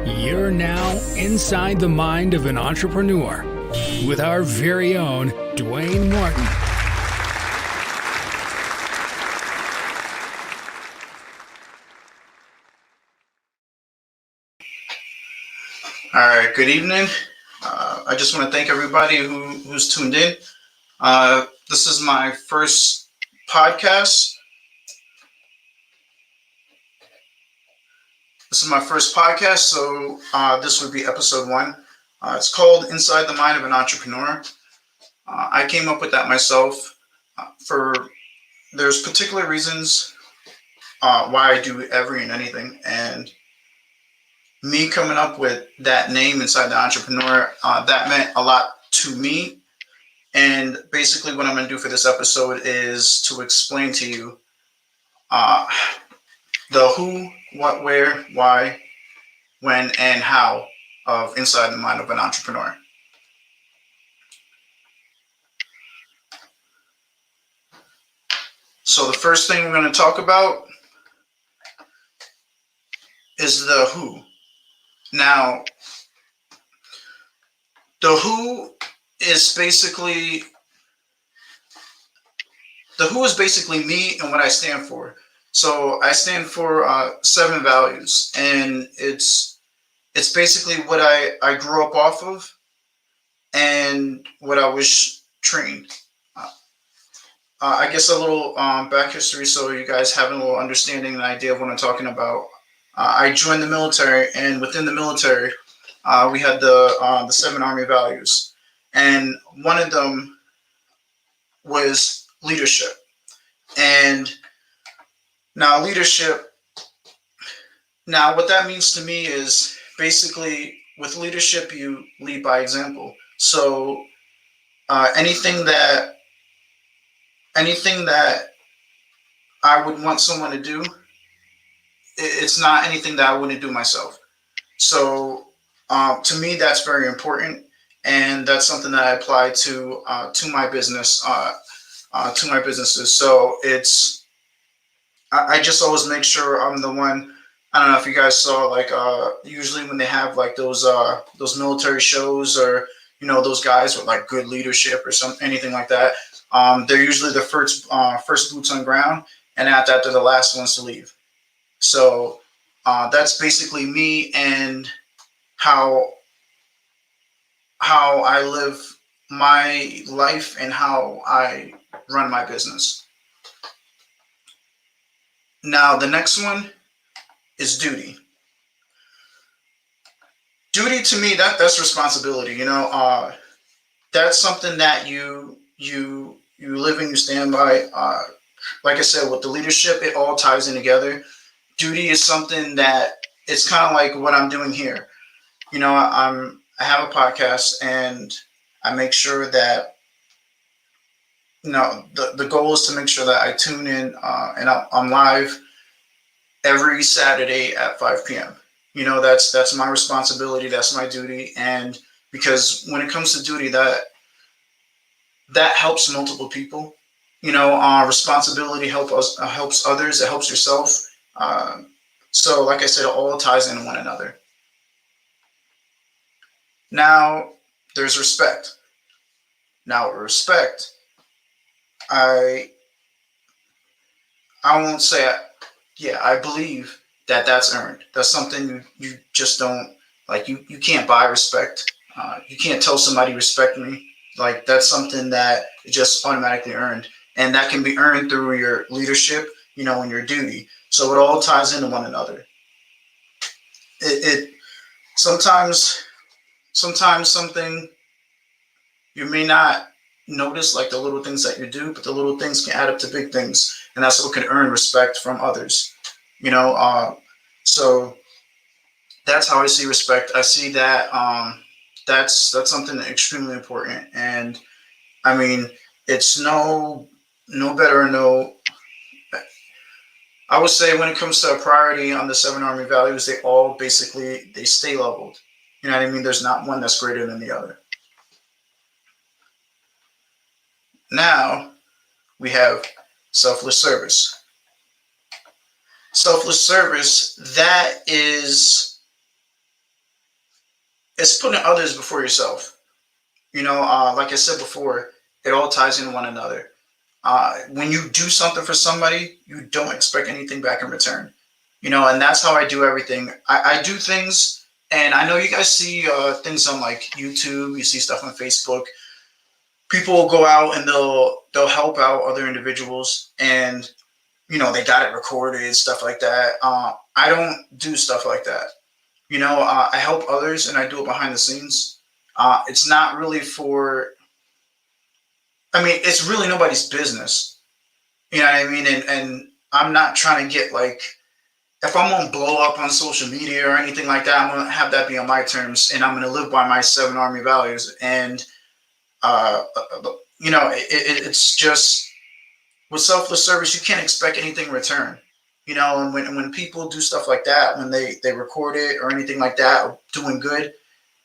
You're now inside the mind of an entrepreneur with our very own Dwayne Martin. All right, good evening. I just want to thank everybody who's tuned in. This is my first podcast. So this would be episode 1. It's called Inside the Mind of an Entrepreneur. I came up with that myself. There's particular reasons why I do every and anything, and me coming up with that name, Inside the Entrepreneur, that meant a lot to me. And basically what I'm going to do for this episode is to explain to you the who, what, where, why, when, and how of Inside the Mind of an Entrepreneur. So the first thing we're going to talk about is the who. Now, the who is basically me and what I stand for. So I stand for 7 values, and it's basically what I grew up off of and what I was trained. I guess a little back history so you guys have a little understanding and idea of what I'm talking about. I joined the military, and within the military, we had the 7 Army values, and one of them was leadership. And now leadership, what that means to me is basically with leadership, you lead by example. So anything that I would want someone to do, it's not anything that I wouldn't do myself. So to me, that's very important, and that's something that I apply to my business, to my businesses. So I just always make sure I'm the one. I don't know if you guys saw, like, usually when they have like those military shows, or those guys with like good leadership or anything like that. They're usually the first boots on ground, and at that they're the last ones to leave. So that's basically me and how I live my life and how I run my business. Now, the next one is duty. Duty to me, that's responsibility. That's something that you live and you stand by. Like I said, with the leadership, it all ties in together. Duty is something that it's kind of like what I'm doing here. I have a podcast, and I make sure that the goal is to make sure that I tune in, and I'm live every Saturday at 5 p.m. That's my responsibility. That's my duty. And because when it comes to duty, that helps multiple people. Responsibility helps others. It helps yourself. So like I said, it all ties into one another. Now, there's respect. Now, respect, I won't say, I believe that that's earned. That's something you just don't, like, you can't buy respect. You can't tell somebody respect me. Like, that's something that is just automatically earned. And that can be earned through your leadership, and your duty. So it all ties into one another. It sometimes something you may not notice, like the little things that you do, but the little things can add up to big things, and that's what can earn respect from others. So that's how I see respect. I see that that's something extremely important, and I mean, it's no better or no. I would say when it comes to a priority on the 7 Army values, they all basically they stay leveled. You know what I mean? There's not one that's greater than the other. Now we have selfless service. Selfless service, that is it's putting others before yourself. Like I said before, it all ties in one another. When you do something for somebody, you don't expect anything back in return. And that's how I do everything. I do things, and I know you guys see things on like YouTube, you see stuff on Facebook. People will go out and they'll help out other individuals, and they got it recorded, stuff like that. I don't do stuff like that. I help others and I do it behind the scenes. It's not really it's really nobody's business. You know what I mean? And I'm not trying to get like, if I'm going to blow up on social media or anything like that, I'm going to have that be on my terms, and I'm going to live by my 7 Army values. And, it's just, with selfless service, you can't expect anything in return. And when people do stuff like that, when they record it or anything like that, or doing good,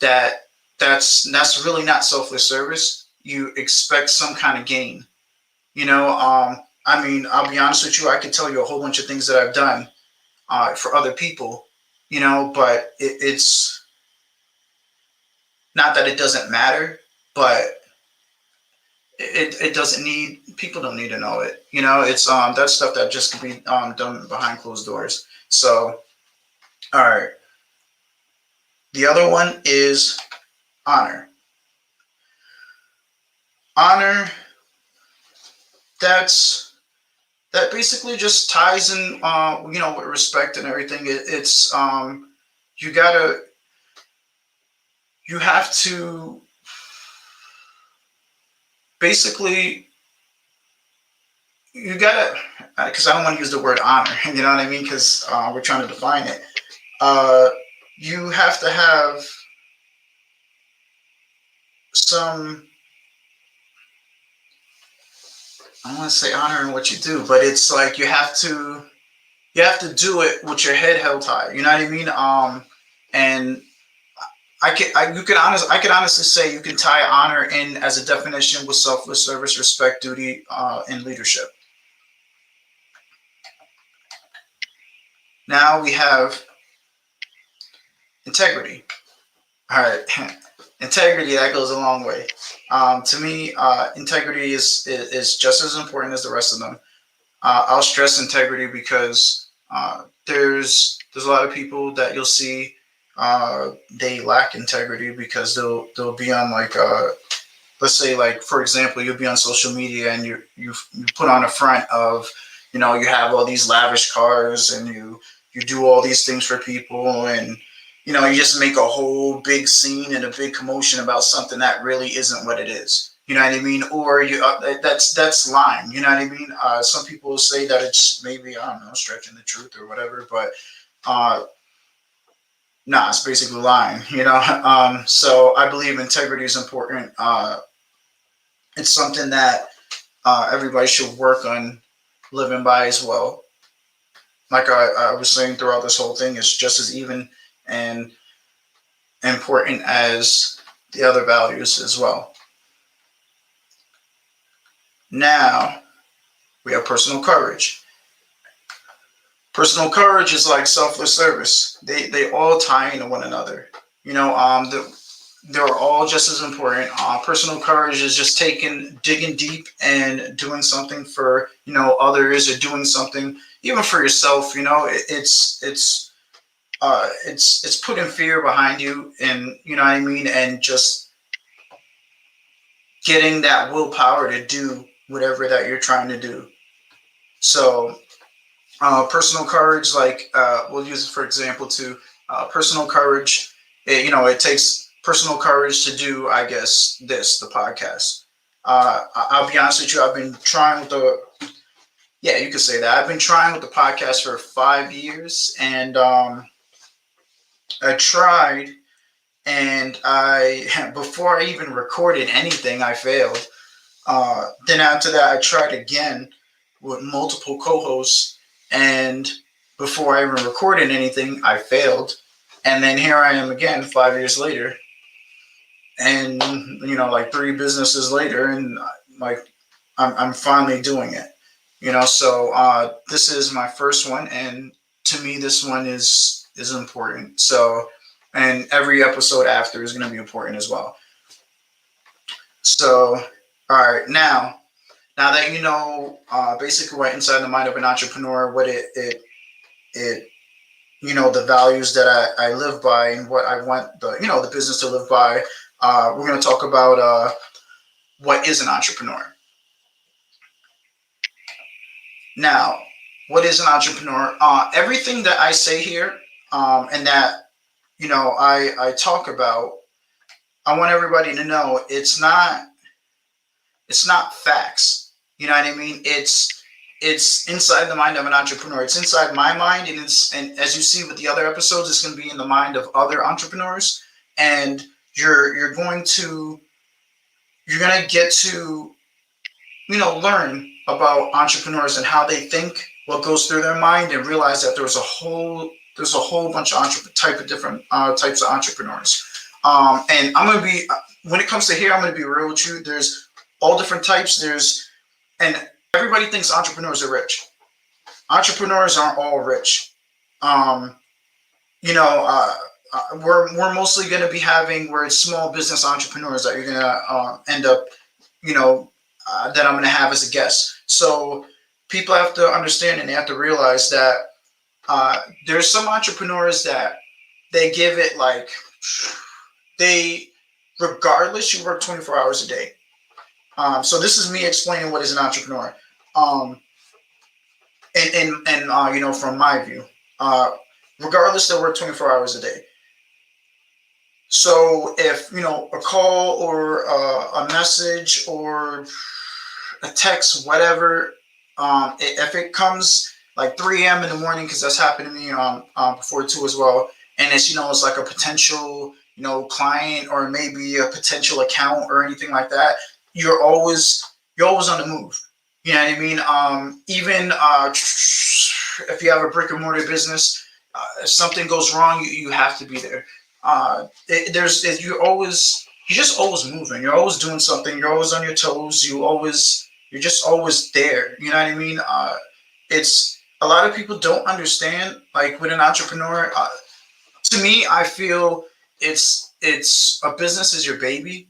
that's really not selfless service. You expect some kind of gain. I'll be honest with you, I could tell you a whole bunch of things that I've done for other people, but it's not that it doesn't matter, but it doesn't need, people don't need to know it. It's that's stuff that just can be done behind closed doors. So, all right. The other one is honor. Honor, that basically just ties in, with respect and everything. It's you have to basically, you gotta, because I don't want to use the word honor, you know what I mean? Because we're trying to define it. You have to have some, I don't want to say honor in what you do, but it's like you have to do it with your head held high. You know what I mean? And I could honestly say you can tie honor in as a definition with selfless service, respect, duty, and leadership. Now we have integrity. All right, integrity, that goes a long way. To me, integrity is just as important as the rest of them. I'll stress integrity because there's a lot of people that you'll see, they lack integrity because they'll be on like, let's say, like, for example, you'll be on social media and you put on a front of, you have all these lavish cars and you do all these things for people, and you just make a whole big scene and a big commotion about something that really isn't what it is. You know what I mean? Or that's lying. You know what I mean? Some people will say that it's maybe, I don't know, stretching the truth or whatever, but nah, it's basically lying. So I believe integrity is important. It's something that everybody should work on living by as well. Like I was saying throughout this whole thing, it's just as even and important as the other values as well. Now we have personal courage. Personal courage is like selfless service. They all tie into one another. They're all just as important. Personal courage is just digging deep and doing something for others, or doing something even for yourself. It's putting fear behind you, and you know what I mean, and just getting that willpower to do whatever that you're trying to do. So personal courage, like we'll use it for example to personal courage. It takes personal courage to do, I guess, the podcast. I'll be honest with you, I've been trying with you could say that. I've been trying with the podcast for 5 years, and I tried, and before I even recorded anything, I failed. Then after that, I tried again with multiple co-hosts, and before I even recorded anything, I failed. And then here I am again 5 years later, and like 3 businesses later, and like I'm finally doing it. So this is my first one, and to me, this one is important. So and every episode after is going to be important as well. So, all right, now that you know basically what inside the mind of an entrepreneur, what it the values that I live by and what I want the business to live by. We're going to talk about what is an entrepreneur. Now, what is an entrepreneur? Everything that I say here and that I talk about, I want everybody to know it's not facts. You know what I mean? It's inside the mind of an entrepreneur. It's inside my mind, and as you see with the other episodes, it's going to be in the mind of other entrepreneurs, and you're going to get to learn about entrepreneurs and how they think, what goes through their mind, and realize that there's a whole bunch of different types of entrepreneurs. And I'm gonna be when it comes to here, I'm gonna be real with you. There's all different types. And everybody thinks entrepreneurs are rich. Entrepreneurs aren't all rich. Um, we're mostly going to be having where it's small business entrepreneurs that you're going to end up, that I'm going to have as a guest. So people have to understand and they have to realize that there's some entrepreneurs that they give it like they, regardless, you work 24 hours a day. So this is me explaining what is an entrepreneur, and from my view, regardless, they work 24 hours a day. So if a call or a message or a text, whatever, if it comes like 3 a.m. in the morning, because that's happened to me before too as well, and it's like a potential client or maybe a potential account or anything like that, you're always on the move. You know what I mean? Even if you have a brick and mortar business, if something goes wrong, you have to be there. You're just always moving. You're always doing something. You're always on your toes. You're just always there. You know what I mean? It's a lot of people don't understand. Like with an entrepreneur, to me, I feel it's a business is your baby.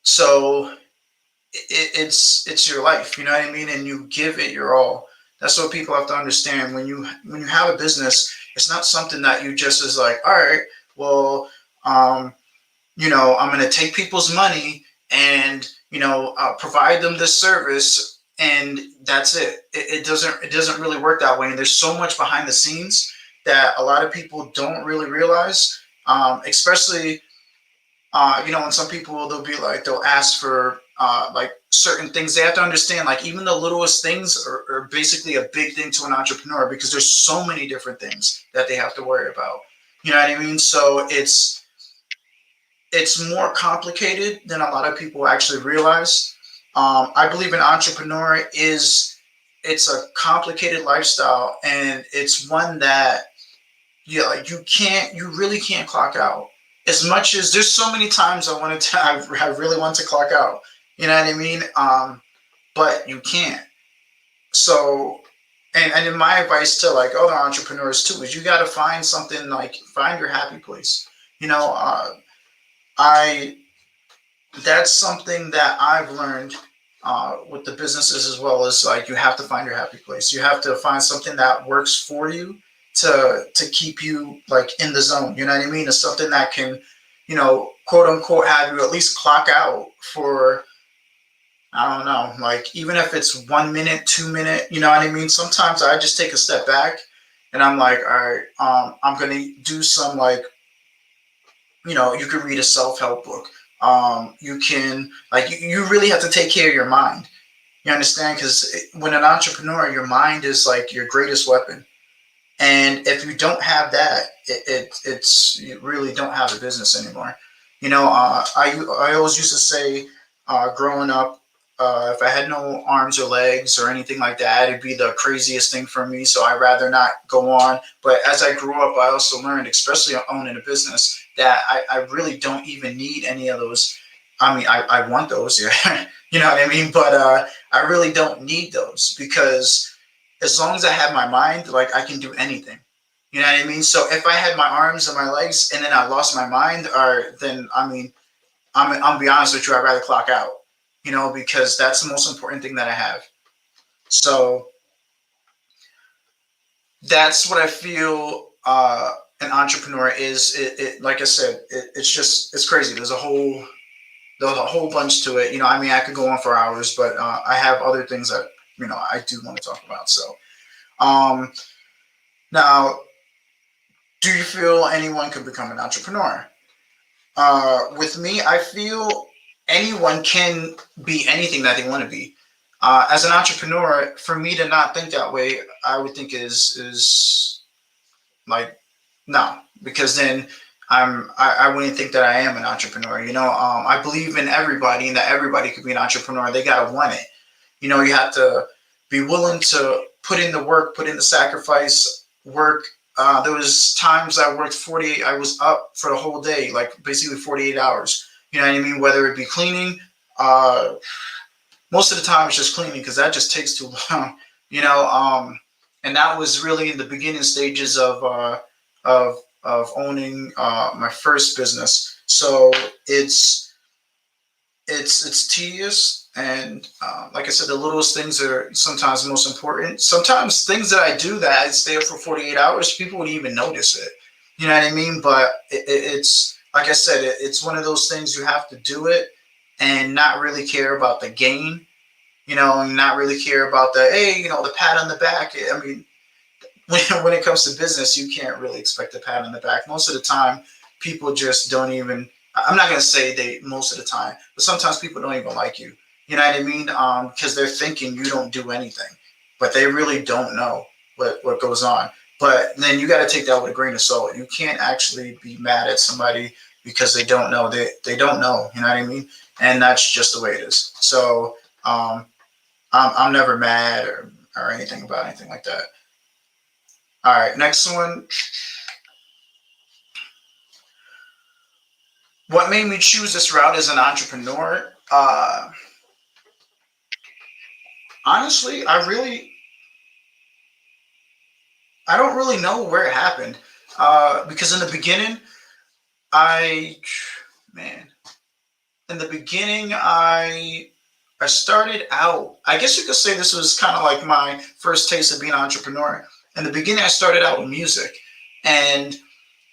So it's your life, you know what I mean, and you give it your all. That's what people have to understand. When you have a business, it's not something that you just is like, all right, well, I'm going to take people's money and provide them this service, and that's it. It doesn't really work that way, and there's so much behind the scenes that a lot of people don't really realize, especially and some people they'll ask for like certain things. They have to understand, like even the littlest things are basically a big thing to an entrepreneur, because there's so many different things that they have to worry about. You know what I mean? So it's more complicated than a lot of people actually realize. I believe an entrepreneur it's a complicated lifestyle, and it's one that you really can't clock out. As much as there's so many times I really want to clock out, you know what I mean? But you can't. So, and in my advice to like other entrepreneurs too, is you got to find something, like find your happy place. I that's something that I've learned with the businesses as well, is like you have to find your happy place. You have to find something that works for you to keep you like in the zone. You know what I mean? It's something that can, quote unquote, have you at least clock out for, I don't know, like even if it's 1 minute, 2 minute, you know what I mean? Sometimes I just take a step back and I'm like, all right, I'm gonna do some like, you can read a self-help book. You can like you really have to take care of your mind. You understand? Because when an entrepreneur, your mind is like your greatest weapon. And if you don't have that, it's you really don't have a business anymore. I always used to say, growing up, if I had no arms or legs or anything like that, it'd be the craziest thing for me. So I'd rather not go on. But as I grew up, I also learned, especially owning a business, that I really don't even need any of those. I mean, I want those, yeah, you know what I mean? But I really don't need those, because as long as I have my mind, like I can do anything. You know what I mean? So if I had my arms and my legs and then I lost my mind, or then I mean, I'm be honest with you, I'd rather clock out. You know, because that's the most important thing that I have. So that's what I feel. An entrepreneur is. Like I said, it's crazy. There's a whole bunch to it. You know, I mean, I could go on for hours, but I have other things that I do want to talk about. So um, now, do you feel anyone could become an entrepreneur? With me, I feel anyone can be anything that they want to be. As an entrepreneur, for me to not think that way, I would think is like no, because then I wouldn't think that I am an entrepreneur. You know, I believe in everybody and that everybody could be an entrepreneur. They gotta want it. You know, you have to be willing to put in the work, put in the sacrifice, work. There was times I worked 48. I was up for the whole day, like basically 48 hours. You know what I mean? Whether it be cleaning, uh, most of the time it's just cleaning because that just takes too long. You know, and that was really in the beginning stages of owning my first business. So it's tedious, and like I said, the littlest things are sometimes the most important. Sometimes things that I do that I stay up for 48 hours, people would even notice it. You know what I mean? But it's like I said, it's one of those things you have to do it and not really care about the gain. You know, and not really care about the hey, the pat on the back. I mean, when it comes to business, you can't really expect a pat on the back. Most of the time, people just don't even. I'm not gonna say they most of the time, but sometimes people don't even like you. You know what I mean? Because they're thinking you don't do anything, but they really don't know what goes on. But then you got to take that with a grain of salt. You can't actually be mad at somebody because they don't know. They don't know. You know what I mean? And that's just the way it is. So I'm never mad or anything about anything like that. All right, next one. What made me choose this route as an entrepreneur? Honestly, I don't really know where it happened. Because in the beginning, I man, in the beginning, I started out. I guess you could say this was kind of like my first taste of being an entrepreneur. In the beginning, I started out with music, and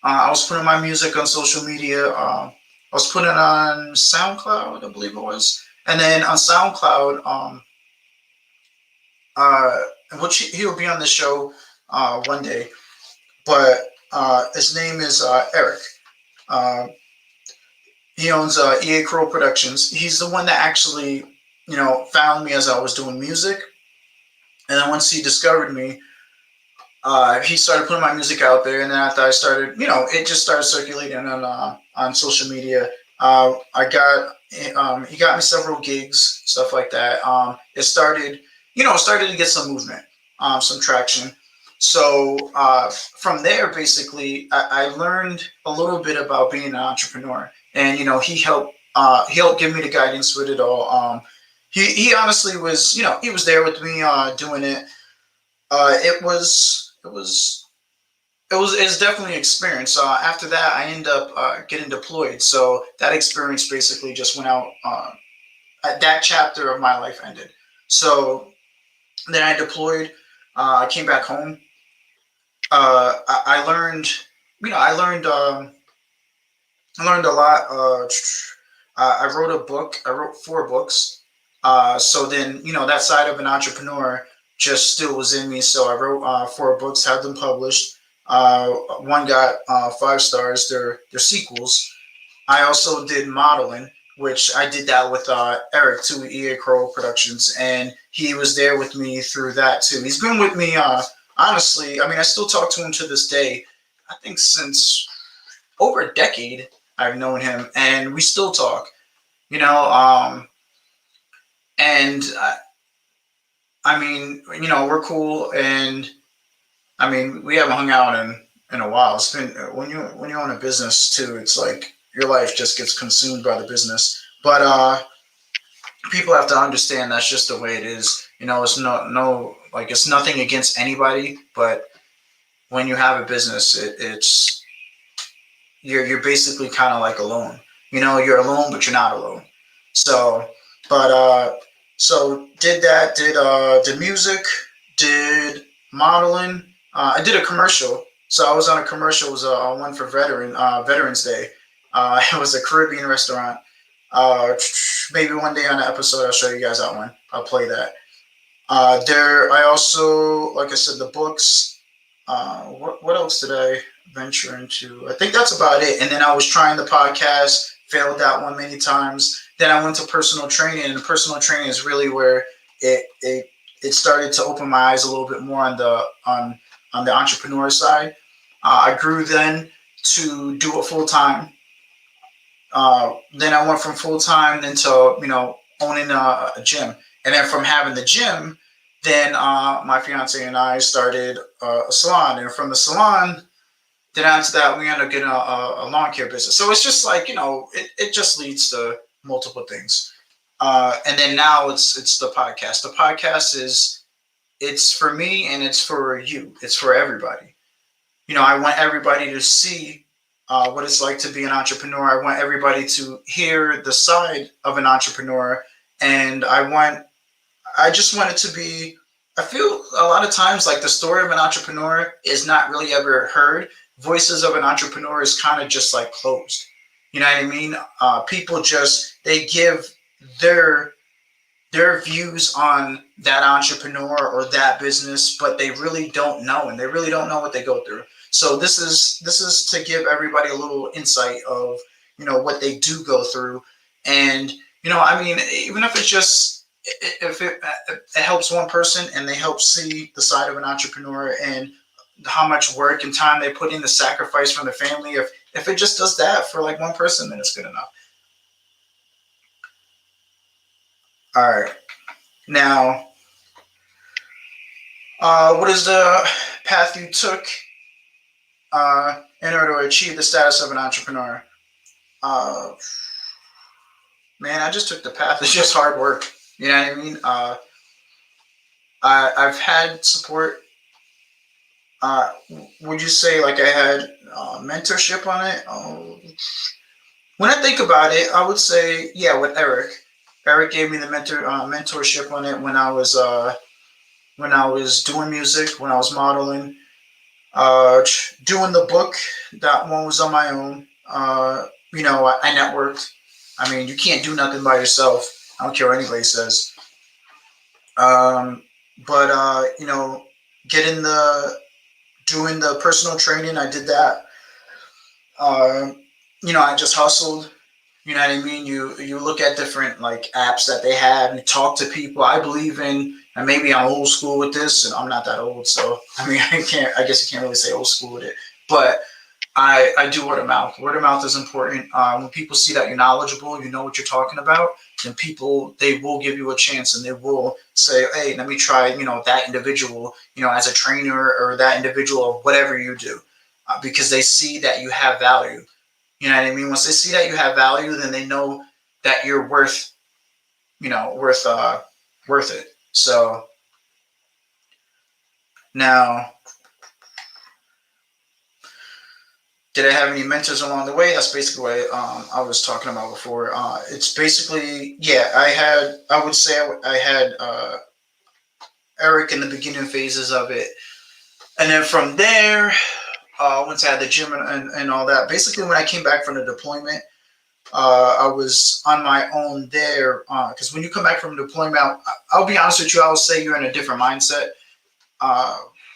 I was putting my music on social media. I was putting it on SoundCloud, I believe it was, and then on SoundCloud, uh, which he'll be on the show one day. But his name is Eric. Uh, he owns EA Crow Productions. He's the one that actually, found me as I was doing music, and then once he discovered me, he started putting my music out there, and then after I started, it just started circulating on social media. He got me several gigs, stuff like that. It started to get some movement, some traction. So from there, basically, I learned a little bit about being an entrepreneur, and he helped give me the guidance with it all. He honestly was, he was there with me doing it. It's definitely an experience. After that, I ended up getting deployed. So that experience basically just went out. That chapter of my life ended. So then I deployed. I came back home. I learned. I learned a lot. I wrote a book. I wrote 4 books. So then, that side of an entrepreneur just still was in me. So I wrote 4 books, had them published. One got 5 stars. They're sequels. I also did modeling, which I did that with Eric too, EA Crow Productions, and he was there with me through that too. He's been with me, honestly. I mean, I still talk to him to this day. I think since over a decade I've known him, and we still talk. You know, and I mean, we're cool, and I mean, we haven't hung out in a while. It's been when you own a business too. It's like your life just gets consumed by the business. But people have to understand that's just the way it is. It's no like it's nothing against anybody, but when you have a business, it's you're basically kind of like alone. You're alone, but you're not alone. So, but so did that, did music, did modeling. I did a commercial. So I was on a commercial. It was one for Veterans Day. It was a Caribbean restaurant. Uh, Maybe one day on an episode I'll show you guys that one. I'll play that. I also, like I said, the books. What else did I venture into? I think that's about it. And then I was trying the podcast, failed that one many times. Then I went to personal training, and personal training is really where it started to open my eyes a little bit more on the entrepreneur side. I grew then to do it full time. Then I went from full time into owning a gym, and then from having the gym, then my fiance and I started a salon, and from the salon, then after that we ended up getting a lawn care business. So it's just like it just leads to multiple things, and then now it's the podcast. The podcast it's for me and it's for you. It's for everybody. I want everybody to see what it's like to be an entrepreneur. I want everybody to hear the side of an entrepreneur, and I just want it to be. I feel a lot of times like the story of an entrepreneur is not really ever heard. Voices of an entrepreneur is kind of just like closed. You know what I mean? People they give their views on that entrepreneur or that business, but they really don't know, and they really don't know what they go through. So this is to give everybody a little insight of what they do go through, and I mean, even if it's just if it helps one person and they help see the side of an entrepreneur and how much work and time they put in, the sacrifice from the family. If it just does that for like one person, then it's good enough. All right. Now, what is the path you took in order to achieve the status of an entrepreneur? Man, I just took the path. It's just hard work. You know what I mean? I've had support. Would you say like I had mentorship on it? When I think about it, I would say with Eric. Eric gave me the mentorship on it when I was doing music, when I was modeling, doing the book. That one was on my own. I networked. I mean, you can't do nothing by yourself. I don't care what anybody says. But doing the personal training, I did that. I just hustled. You know what I mean? You look at different like apps that they have and talk to people. I believe in, and maybe I'm old school with this, and I'm not that old, so I mean I guess you can't really say old school with it. But I do word of mouth. Word of mouth is important. When people see that you're knowledgeable, you know what you're talking about, then they will give you a chance, and they will say, hey, let me try, that individual, as a trainer, or that individual, or whatever you do, because they see that you have value. You know what I mean? Once they see that you have value, then they know that you're worth it. So now, did I have any mentors along the way? That's basically what I was talking about before. It's basically, I would say I had Eric in the beginning phases of it. And then from there, once I had the gym and all that, basically when I came back from the deployment, I was on my own there. Because when you come back from deployment, I'll be honest with you, I'll say you're in a different mindset.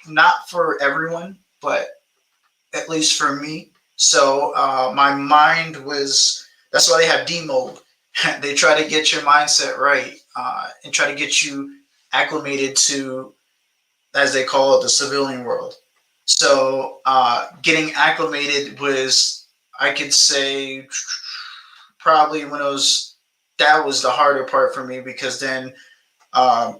Not for everyone, but at least for me. So my mind that's why they have D mode. They try to get your mindset right and try to get you acclimated to, as they call it, the civilian world. So getting acclimated was, I could say, probably that was the harder part for me, because then I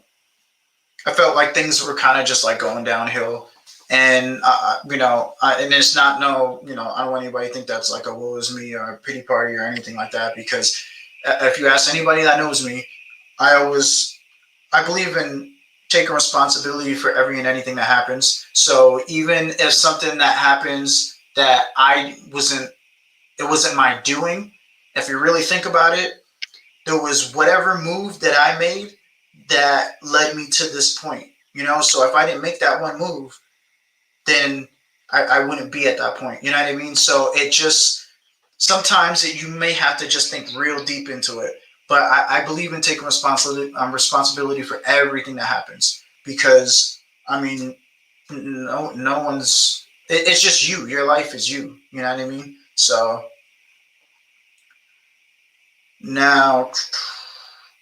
felt like things were kind of just like going downhill. And, and it's not, I don't want anybody to think that's like a woe is me or a pity party or anything like that, because if you ask anybody that knows me, I believe in taking responsibility for every and anything that happens. So even if something that happens that it wasn't my doing, if you really think about it, there was whatever move that I made that led me to this point. So if I didn't make that one move, then I wouldn't be at that point. You know what I mean? So it just sometimes you may have to just think real deep into it. But I believe in taking responsibility for everything that happens, because I mean, no one's. It's just you. Your life is you. You know what I mean? So now,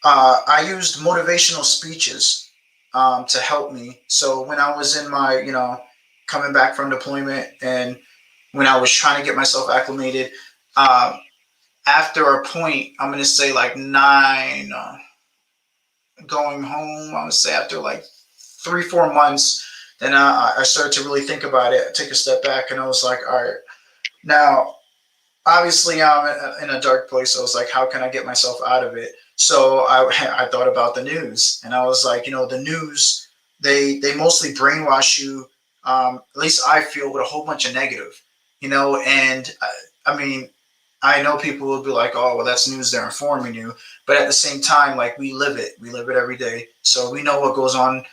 I used motivational speeches to help me. So when I was in my, coming back from deployment, and when I was trying to get myself acclimated, um, after a point, I'm gonna say like 9, going home. I would say after like 3, 4 months, then I started to really think about it, take a step back, and I was like, all right, now obviously I'm in a dark place. I was like, how can I get myself out of it? So I thought about the news, and I was like, the news, they mostly brainwash you. At least I feel, with a whole bunch of negative, and I mean, I know people will be like, oh, well, that's news, they're informing you. But at the same time, like, we live it. We live it every day. So we know what goes on,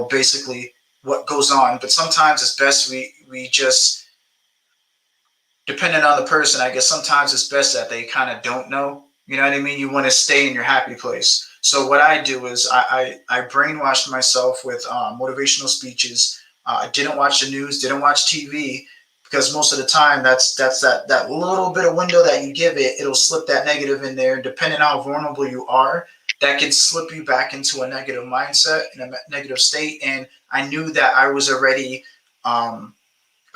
basically what goes on. But sometimes it's best we just, depending on the person, I guess sometimes it's best that they kind of don't know. You know what I mean? You want to stay in your happy place. So what I do is I brainwashed myself with motivational speeches. I didn't watch the news, didn't watch TV, because most of the time that's that little bit of window that you give it, it'll slip that negative in there. Depending on how vulnerable you are, that can slip you back into a negative mindset and a negative state. And I knew that um,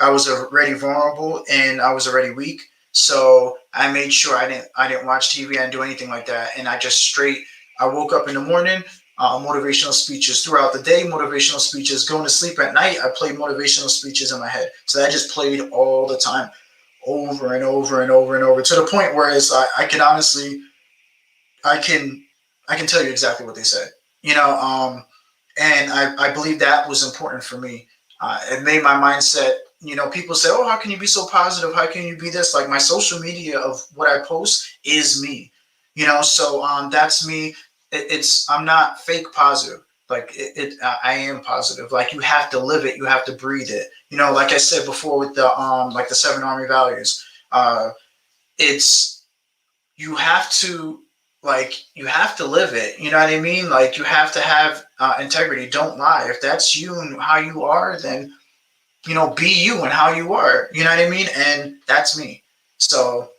I was already vulnerable and I was already weak. So I made sure I didn't watch TV, I didn't do anything like that, and I woke up in the morning, motivational speeches throughout the day, motivational speeches. Going to sleep at night, I played motivational speeches in my head. So that just played all the time, over and over and over and over, to the point where I can honestly, I can tell you exactly what they said. And I believe that was important for me. It made my mindset. People say, "Oh, how can you be so positive? How can you be this?" Like, my social media of what I post is me. So that's me. I'm not fake positive. Like, I am positive. Like, you have to live it. You have to breathe it. Like I said before with the like the 7 Army values. It's you have to you have to live it. You know what I mean? Like, you have to have integrity. Don't lie. If that's you and how you are, then be you and how you are. You know what I mean? And that's me. So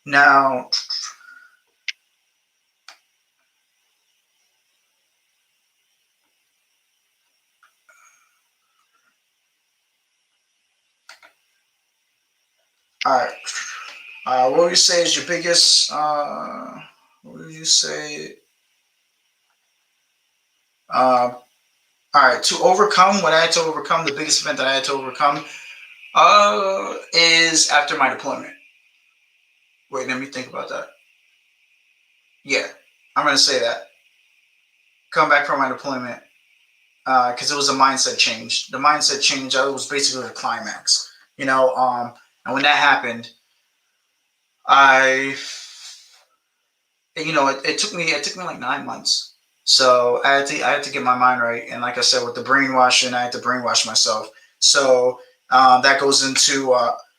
now, all right. What would you say is your biggest? What would you say? All right. To overcome what I had to overcome, the biggest event that I had to overcome, is after my deployment. Wait, let me think about that. Yeah, I'm gonna say that. Come back from my deployment, because it was a mindset change. The mindset change, I was basically the climax. And when that happened, I, it took me like 9 months. So I had to get my mind right, and like I said, with the brainwashing, I had to brainwash myself. So that goes into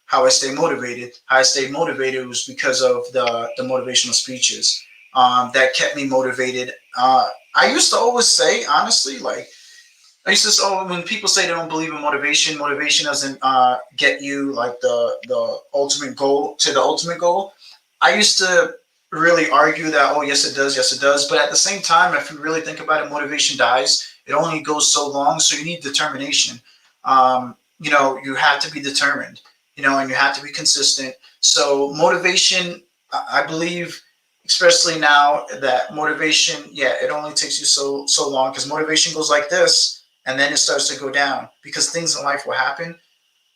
how I stay motivated. How I stayed motivated was because of the motivational speeches that kept me motivated. I used to always say, honestly, like, I used to say, oh, when people say they don't believe in motivation, motivation doesn't get you like the ultimate goal to the ultimate goal. I used to really argue that, oh, yes, it does, yes, it does. But at the same time, if you really think about it, motivation dies. It only goes so long, so you need determination. You have to be determined, and you have to be consistent. So motivation, I believe, especially now, that motivation, yeah, it only takes you so long, because motivation goes like this, and then it starts to go down, because things in life will happen.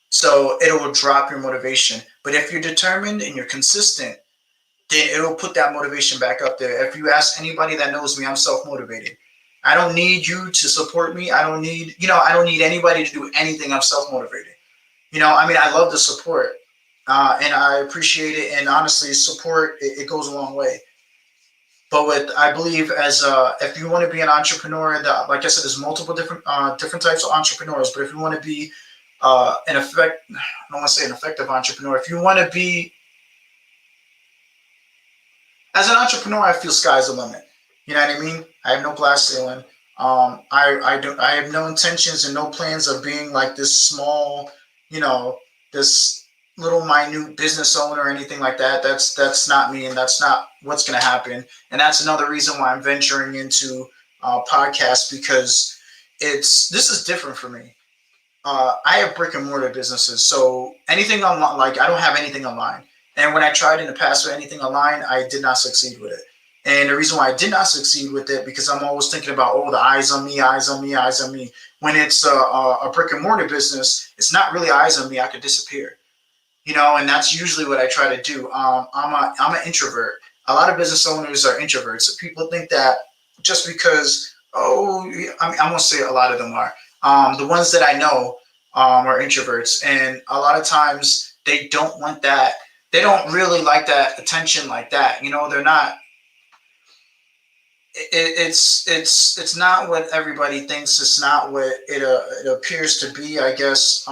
So it will drop your motivation. But if you're determined and you're consistent, then it'll put that motivation back up there. If you ask anybody that knows me, I'm self motivated. I don't need you to support me. I don't need anybody to do anything. I'm self motivated. I mean, I love the support, and I appreciate it. And honestly, support it goes a long way. But I believe as if you want to be an entrepreneur, that like I said, there's multiple different types of entrepreneurs. But if you want to be I don't want to say an effective entrepreneur. If you want to be as an entrepreneur, I feel sky's the limit. You know what I mean? I have no glass ceiling. I have no intentions and no plans of being like this small, you know, this little minute business owner or anything like that. That's not me, and that's not what's going to happen. And that's another reason why I'm venturing into podcasts, because this is different for me. I have brick and mortar businesses, so anything online, like I don't have anything online. And when I tried in the past with anything online, I did not succeed with it. And the reason why I did not succeed with it, because I'm always thinking about, oh, the eyes on me, eyes on me, eyes on me. When it's a brick and mortar business, it's not really eyes on me. I could disappear, and that's usually what I try to do. I'm an introvert. A lot of business owners are introverts. So people think that just because, I mean, I'm gonna say a lot of them are. The ones that I know are introverts, and a lot of times they don't want that. They don't really like that attention like that. They're not. It's not what everybody thinks. It's not what it appears to be, I guess.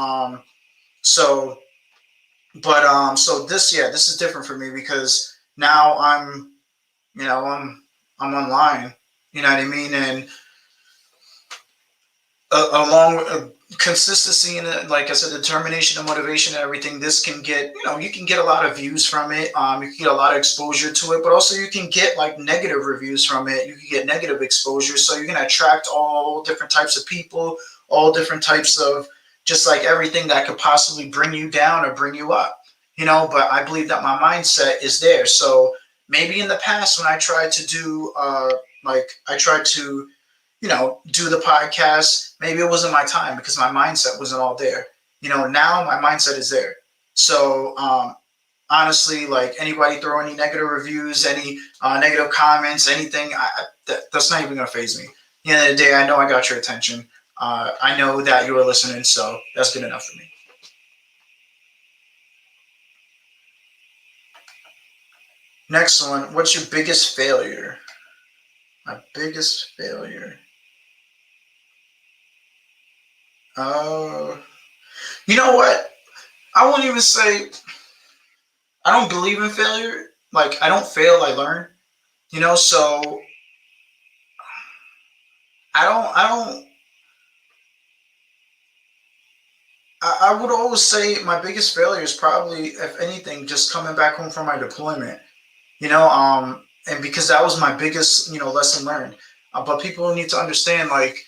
So, but so this is different for me, because now I'm online. You know what I mean? And along with consistency and, like I said, determination and motivation and everything, this can get, you can get a lot of views from it. You can get a lot of exposure to it, but also you can get like negative reviews from it. You can get negative exposure. So you're going to attract all different types of people, all different types of, just like everything that could possibly bring you down or bring you up, but I believe that my mindset is there. So maybe in the past when I tried to do, do the podcast, maybe it wasn't my time because my mindset wasn't all there. Now my mindset is there. So honestly, like anybody throw any negative reviews, any negative comments, anything, that's not even going to faze me. At the end of the day, I know I got your attention. I know that you were listening, so that's good enough for me. Next one, what's your biggest failure? My biggest failure. You know what? I won't even say I don't believe in failure. Like I don't fail, I learn. So I don't. I would always say my biggest failure is probably, if anything, just coming back home from my deployment. And because that was my biggest, lesson learned. But people need to understand, like,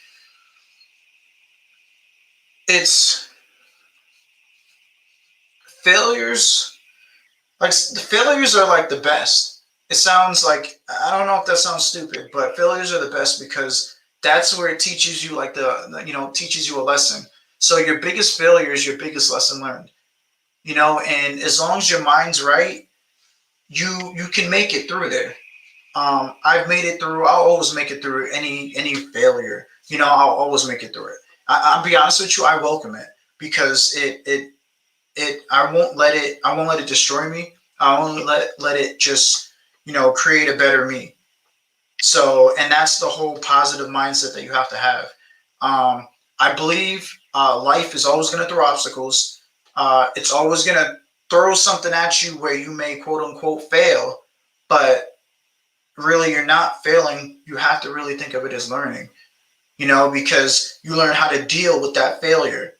it's failures. Like the failures are like the best. It sounds like, I don't know if that sounds stupid, but failures are the best because that's where it teaches you, like teaches you a lesson. So your biggest failure is your biggest lesson learned. And as long as your mind's right, you can make it through there. I've made it through. I'll always make it through any failure. I'll always make it through it. I'll be honest with you. I welcome it because I won't let it destroy me. I won't let it just create a better me. So, and that's the whole positive mindset that you have to have. I believe life is always going to throw obstacles. It's always going to throw something at you where you may quote unquote fail, but really you're not failing. You have to really think of it as learning, because you learn how to deal with that failure.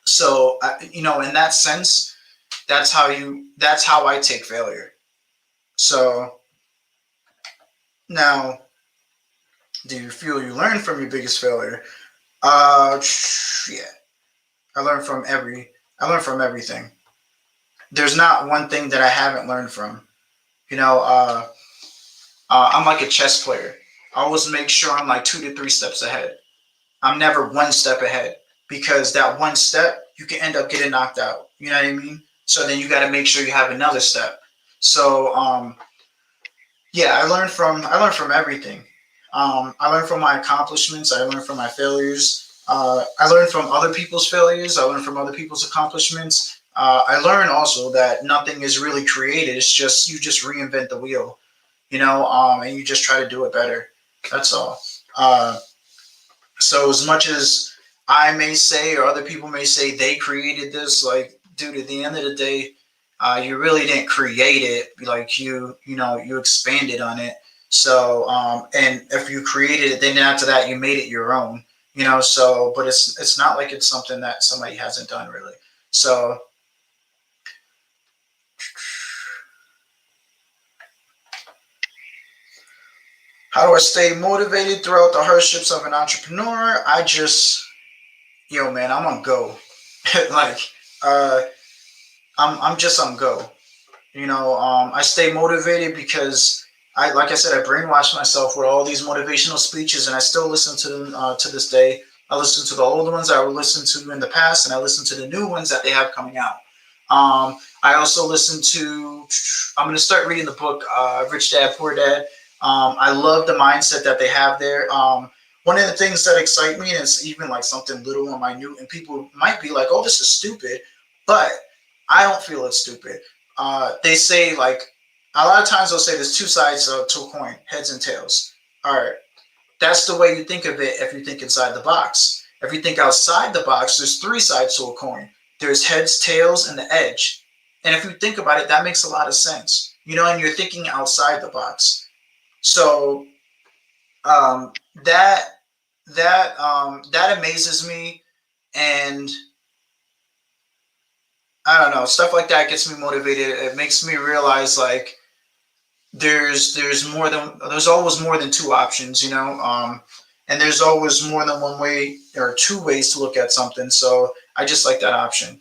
So, in that sense, that's how I take failure. So now, do you feel you learn from your biggest failure? Yeah. I learn from everything. There's not one thing that I haven't learned from. I'm like a chess player. I always make sure I'm like 2 to 3 steps ahead. I'm never one step ahead, because that one step you can end up getting knocked out. You know what I mean? So then you got to make sure you have another step. So yeah, I learned from everything. I learn from my accomplishments. I learn from my failures. I learn from other people's failures. I learn from other people's accomplishments. I learn also that nothing is really created. It's just you just reinvent the wheel, and you just try to do it better. That's all. So as much as I may say, or other people may say they created this, like, dude, at the end of the day, you really didn't create it. Like you expanded on it. So, and if you created it, then after that, you made it your own. So, but it's not like it's something that somebody hasn't done really. So, how do I stay motivated throughout the hardships of an entrepreneur? Man, I'm on go. like, uh, I'm just on go. I stay motivated because like I said, I brainwashed myself with all these motivational speeches, and I still listen to them to this day. I listen to the old ones I would listen to in the past, and I listen to the new ones that they have coming out. I also listen to. I'm going to start reading the book Rich Dad Poor Dad. I love the mindset that they have there. One of the things that excite me, and it's even like something little and minute, and people might be like, "Oh, this is stupid," but I don't feel it's stupid. They say, like, a lot of times they'll say there's two sides to a coin, heads and tails. All right, that's the way you think of it if you think inside the box. If you think outside the box, there's three sides to a coin. There's heads, tails, and the edge. And if you think about it, that makes a lot of sense. And you're thinking outside the box. So um, that that amazes me, and I don't know, stuff like that gets me motivated. It makes me realize, like, there's always more than two options, and there's always more than one way or two ways to look at something. So I just like that option.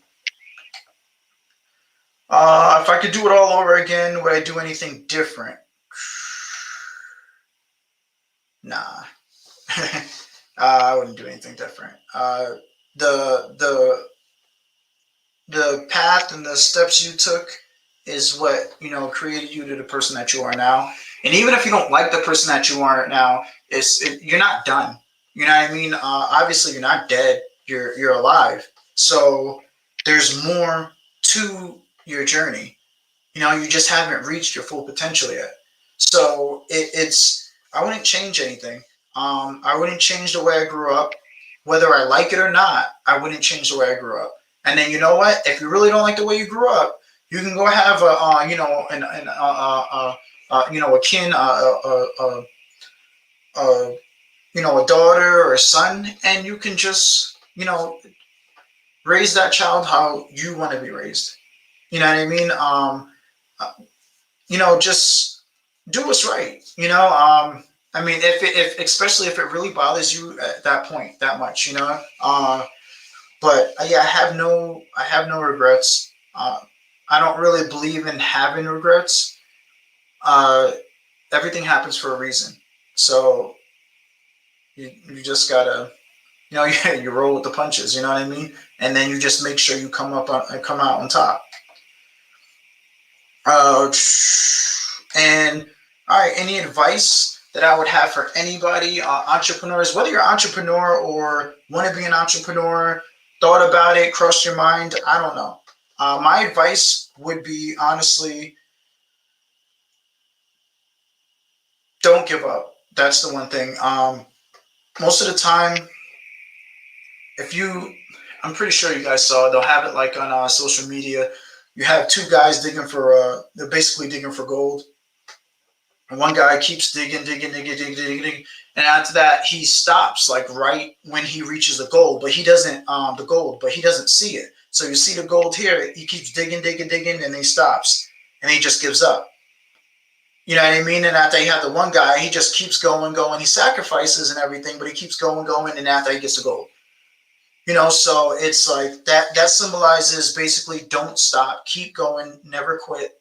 If I could do it all over again, would I do anything different? Nah. I wouldn't do anything different. The the the path and the steps you took is what created you to the person that you are now. And even if you don't like the person that you are now, you're not done. You know what I mean? Obviously, you're not dead. You're alive. So there's more to your journey. You just haven't reached your full potential yet. So it's I wouldn't change anything. I wouldn't change the way I grew up, whether I like it or not. I wouldn't change the way I grew up. And then, you know what? If you really don't like the way you grew up, you can go have a kin, a daughter or a son, and you can just raise that child how you want to be raised. You know what I mean? Just do what's right. I mean, if especially if it really bothers you at that point that much, but yeah, I have no regrets. I don't really believe in having regrets. Uh, Everything happens for a reason. So you just gotta, you roll with the punches. You know what I mean? And then you just make sure you come out on top. And all right, any advice that I would have for anybody, entrepreneurs, whether you're an entrepreneur or want to be an entrepreneur, thought about it, crossed your mind, I don't know. My advice would be, honestly, don't give up. That's the one thing. Most of the time, I'm pretty sure you guys saw, they'll have it like on social media. You have two guys they're basically digging for gold. And one guy keeps digging, and after that he stops, like right when he reaches the gold, but he doesn't see it. So you see the gold here. He keeps digging, and he stops, and he just gives up. You know what I mean? And after he had the one guy, he just keeps going. He sacrifices and everything, but he keeps going, and after he gets the gold. So it's like that. That symbolizes basically don't stop, keep going, never quit.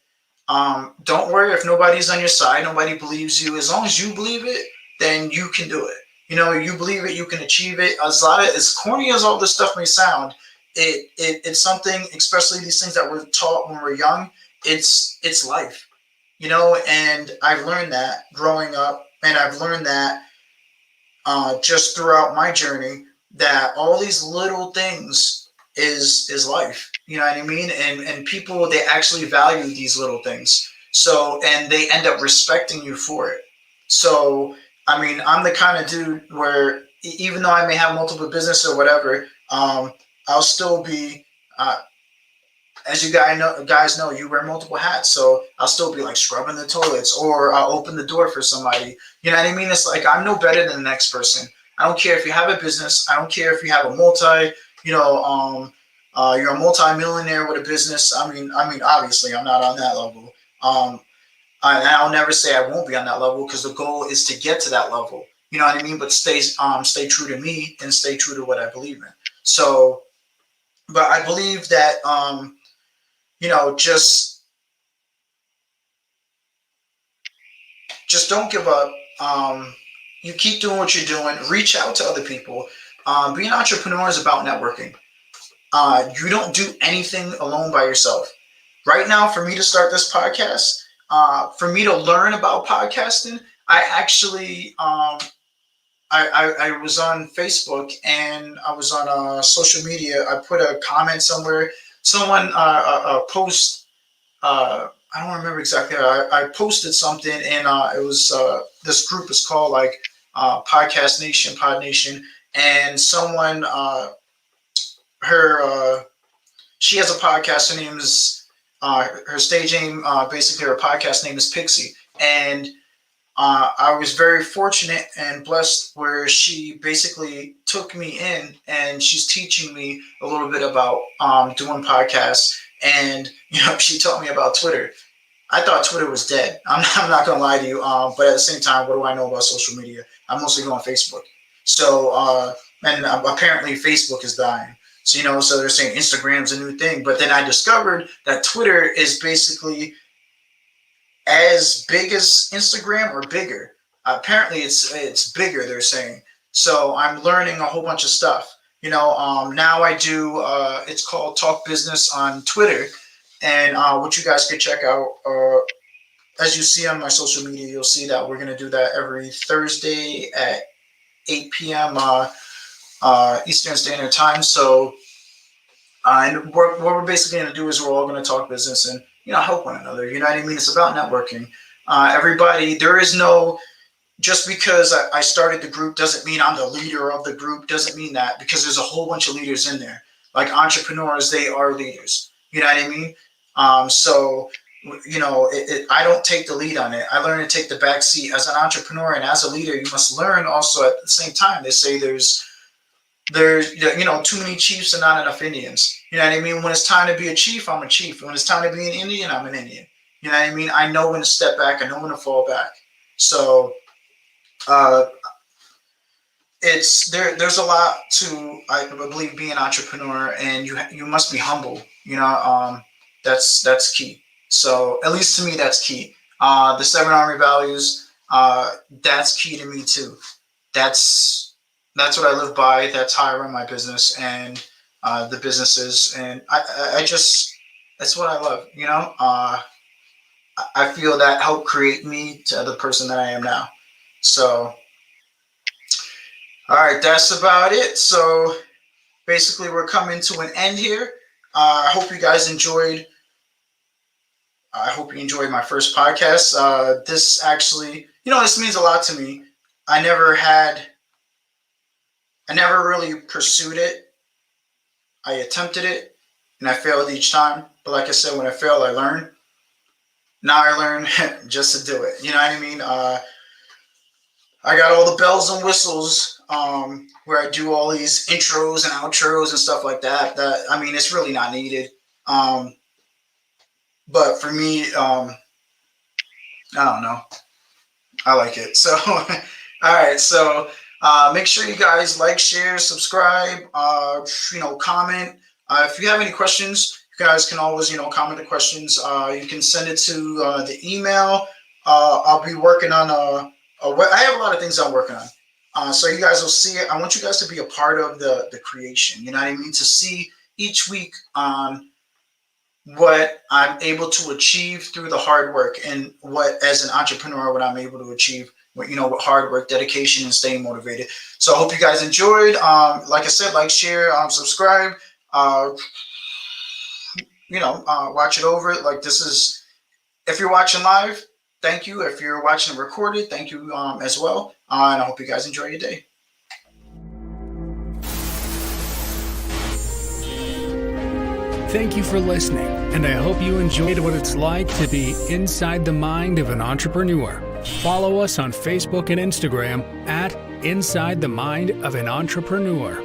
Don't worry if nobody's on your side, nobody believes you. As long as you believe it, then you can do it. You believe it, you can achieve it. As corny as all this stuff may sound, it's something, especially these things that we're taught when we're young. It's life, and I've learned that growing up, and I've learned that just throughout my journey, that all these little things is life. You know what I mean? And people, they actually value these little things. So, and they end up respecting you for it. So, I mean, I'm the kind of dude where even though I may have multiple business or whatever, I'll still be as you guys know, you wear multiple hats. So I'll still be like scrubbing the toilets, or I'll open the door for somebody. You know what I mean? It's like I'm no better than the next person. I don't care if you have a business. I don't care if you have a you know, you're a multi-millionaire with a business. I mean, obviously, I'm not on that level. Um, and I'll never say I won't be on that level, because the goal is to get to that level. You know what I mean? But stay true to me and stay true to what I believe in. So, but I believe that you know, just don't give up. You keep doing what you're doing. Reach out to other people. Being an entrepreneur is about networking. You don't do anything alone by yourself. Right now, for me to start this podcast, for me to learn about podcasting, I actually I was on Facebook, and I was on social media. I put a comment somewhere. Someone post I don't remember exactly. I posted something, and it was this group is called like Podcast Nation, Pod Nation, and someone her she has a podcast. Her name is her stage name. Basically, her podcast name is Pixie, and I was very fortunate and blessed where she basically took me in, and she's teaching me a little bit about doing podcasts. And she taught me about Twitter. I thought Twitter was dead. I'm not gonna lie to you. But at the same time, what do I know about social media? I mostly go on Facebook. So and apparently Facebook is dying. So so they're saying Instagram's a new thing. But then I discovered that Twitter is basically as big as Instagram or bigger. Apparently, it's bigger. They're saying. So I'm learning a whole bunch of stuff. Now I do. It's called Talk Business on Twitter, and what you guys could check out. As you see on my social media, you'll see that we're gonna do that every Thursday at 8 p.m. Eastern Standard Time. So, and what we're basically gonna do is we're all gonna talk business and help one another. You know what I mean? It's about networking. Everybody, there is no just because I started the group doesn't mean I'm the leader of the group. Doesn't mean that, because there's a whole bunch of leaders in there. Like entrepreneurs, they are leaders. You know what I mean? So I don't take the lead on it. I learn to take the back seat as an entrepreneur, and as a leader, you must learn also at the same time. They say there's too many chiefs and not enough Indians. You know what I mean? When it's time to be a chief, I'm a chief. When it's time to be an Indian, I'm an Indian. You know what I mean? I know when to step back. I know when to fall back. So uh, there's a lot to, I believe, being an entrepreneur, and you must be humble. That's key. So at least to me, that's key. The 7 Army values, that's key to me too. That's what I live by. That's how I run my business and the businesses, and I just that's what I love. I feel that helped create me to the person that I am now. So, all right, that's about it. So basically, we're coming to an end here. I hope you guys enjoyed. I hope you enjoyed my first podcast. This actually, this means a lot to me. I never really pursued it. I attempted it, and I failed each time. But like I said, when I fail, I learn. Now I learn just to do it. You know what I mean? I got all the bells and whistles where I do all these intros and outros and stuff like that. I mean, it's really not needed. But for me, I don't know. I like it. So, all right. So make sure you guys like, share, subscribe, comment. If you have any questions, you guys can always, comment the questions. You can send it to the email. I'll be working on I have a lot of things I'm working on. So you guys will see it. I want you guys to be a part of the creation. You know what I mean? To see each week what I'm able to achieve through the hard work, and what, as an entrepreneur, what I'm able to achieve with hard work, dedication, and staying motivated. So I hope you guys enjoyed. Like I said, like, share, subscribe. Watch it over. Like, this is, if you're watching live, thank you. If you're watching it recorded, thank you as well. And I hope you guys enjoy your day. Thank you for listening, and I hope you enjoyed what it's like to be inside the mind of an entrepreneur. Follow us on Facebook and Instagram at Inside the Mind of an Entrepreneur.